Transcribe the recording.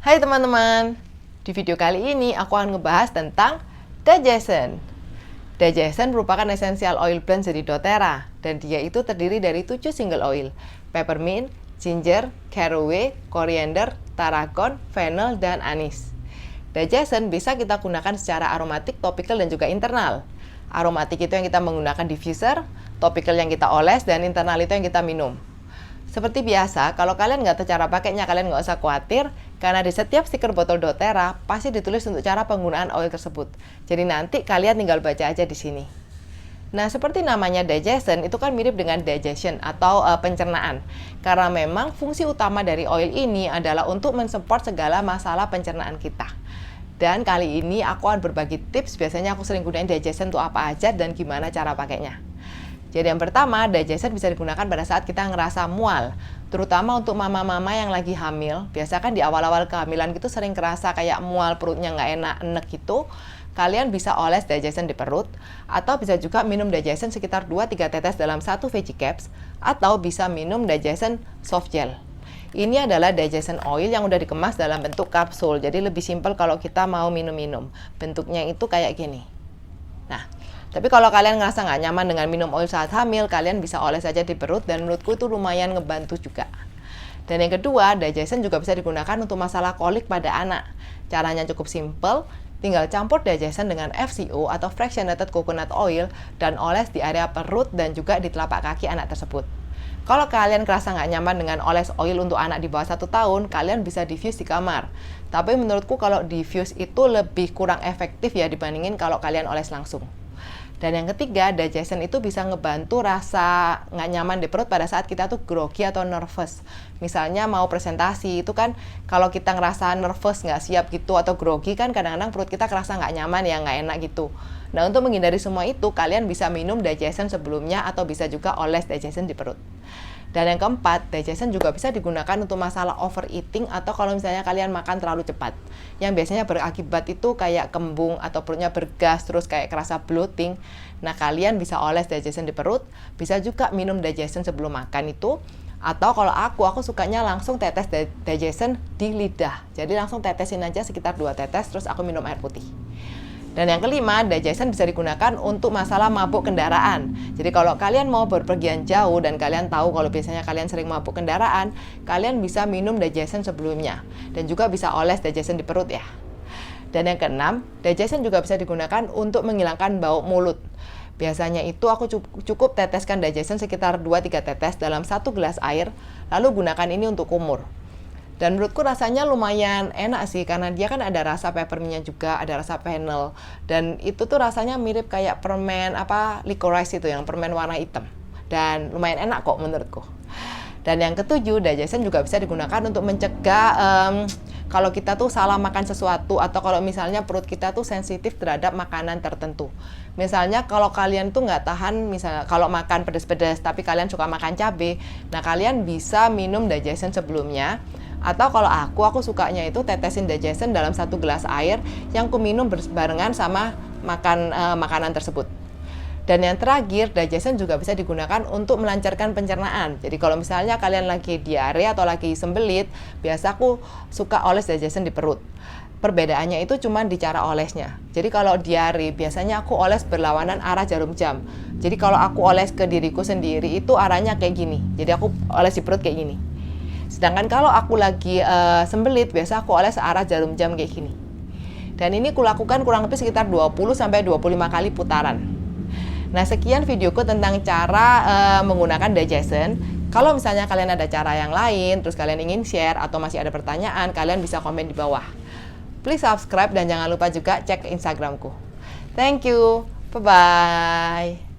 Hai teman-teman, di video kali ini aku akan ngebahas tentang digestion. Digestion merupakan essential oil blend dari doTERRA dan dia itu terdiri dari 7 single oil: peppermint, ginger, caraway, coriander, tarragon, fennel, dan anis. Digestion bisa kita gunakan secara aromatik, topical, dan juga internal. Aromatik itu yang kita menggunakan diffuser, topical yang kita oles, dan internal itu yang kita minum. Seperti biasa, kalau kalian nggak tahu cara pakainya, kalian nggak usah khawatir, karena di setiap stiker botol doTERRA pasti ditulis untuk cara penggunaan oil tersebut. Jadi nanti kalian tinggal baca aja di sini. Nah, seperti namanya digestion, itu kan mirip dengan digestion atau pencernaan. Karena memang fungsi utama dari oil ini adalah untuk mensupport segala masalah pencernaan kita. Dan kali ini aku akan berbagi tips, biasanya aku sering gunain digestion untuk apa aja dan gimana cara pakainya. Jadi yang pertama, digestion bisa digunakan pada saat kita ngerasa mual. Terutama untuk mama-mama yang lagi hamil. Biasa kan di awal-awal kehamilan gitu sering kerasa kayak mual, perutnya nggak enak gitu. Kalian bisa oles digestion di perut. Atau bisa juga minum digestion sekitar 2-3 tetes dalam 1 veggie caps. Atau bisa minum digestion soft gel. Ini adalah digestion oil yang udah dikemas dalam bentuk kapsul. Jadi lebih simpel kalau kita mau minum-minum. Bentuknya itu kayak gini. Nah, tapi kalau kalian ngerasa nggak nyaman dengan minum oil saat hamil, kalian bisa oles saja di perut dan menurutku itu lumayan ngebantu juga. Dan yang kedua, digestion juga bisa digunakan untuk masalah kolik pada anak. Caranya cukup simple, tinggal campur digestion dengan FCO atau fractionated coconut oil dan oles di area perut dan juga di telapak kaki anak tersebut. Kalau kalian kerasa nggak nyaman dengan oles oil untuk anak di bawah 1 tahun, kalian bisa diffuse di kamar. Tapi menurutku kalau diffuse itu lebih kurang efektif ya dibandingin kalau kalian oles langsung. Dan yang ketiga, digestion itu bisa ngebantu rasa nggak nyaman di perut pada saat kita tuh grogi atau nervous. Misalnya mau presentasi, itu kan kalau kita ngerasa nervous, nggak siap gitu, atau grogi kan kadang-kadang perut kita kerasa nggak nyaman ya, nggak enak gitu. Nah, untuk menghindari semua itu, kalian bisa minum digestion sebelumnya atau bisa juga oles digestion di perut. Dan yang keempat, digestion juga bisa digunakan untuk masalah overeating atau kalau misalnya kalian makan terlalu cepat. Yang biasanya berakibat itu kayak kembung atau perutnya bergas terus kayak kerasa bloating. Nah, kalian bisa oles digestion di perut, bisa juga minum digestion sebelum makan itu. Atau kalau aku sukanya langsung tetes digestion di lidah. Jadi langsung tetesin aja sekitar 2 tetes terus aku minum air putih. Dan yang kelima, digestion bisa digunakan untuk masalah mabuk kendaraan. Jadi kalau kalian mau berpergian jauh dan kalian tahu kalau biasanya kalian sering mabuk kendaraan, kalian bisa minum digestion sebelumnya. Dan juga bisa oles digestion di perut ya. Dan yang keenam, digestion juga bisa digunakan untuk menghilangkan bau mulut. Biasanya itu aku cukup teteskan digestion sekitar 2-3 tetes dalam 1 gelas air, lalu gunakan ini untuk kumur. Dan menurutku rasanya lumayan enak sih, karena dia kan ada rasa peppermintnya juga, ada rasa fennel. Dan itu tuh rasanya mirip kayak permen licorice itu, yang permen warna hitam. Dan lumayan enak kok menurutku. Dan yang ketujuh, digestion juga bisa digunakan untuk mencegah kalau kita tuh salah makan sesuatu, atau kalau misalnya perut kita tuh sensitif terhadap makanan tertentu. Misalnya kalau kalian tuh nggak tahan, misalnya kalau makan pedas-pedas tapi kalian suka makan cabai, nah kalian bisa minum digestion sebelumnya. Atau kalau aku sukanya itu tetesin digestion dalam 1 gelas air yang ku minum berbarengan sama makanan tersebut. Dan yang terakhir, digestion juga bisa digunakan untuk melancarkan pencernaan. Jadi kalau misalnya kalian lagi diare atau lagi sembelit, biasa aku suka oles digestion di perut. Perbedaannya itu cuma di cara olesnya. Jadi kalau diare, biasanya aku oles berlawanan arah jarum jam. Jadi kalau aku oles ke diriku sendiri, itu arahnya kayak gini. Jadi aku oles di perut kayak gini. Sedangkan kalau aku lagi sembelit, biasa aku oles arah jarum jam kayak gini. Dan ini kulakukan kurang lebih sekitar 20-25 kali putaran. Nah, sekian videoku tentang cara menggunakan digestion. Kalau misalnya kalian ada cara yang lain, terus kalian ingin share atau masih ada pertanyaan, kalian bisa komen di bawah. Please subscribe dan jangan lupa juga cek Instagramku. Thank you. Bye-bye.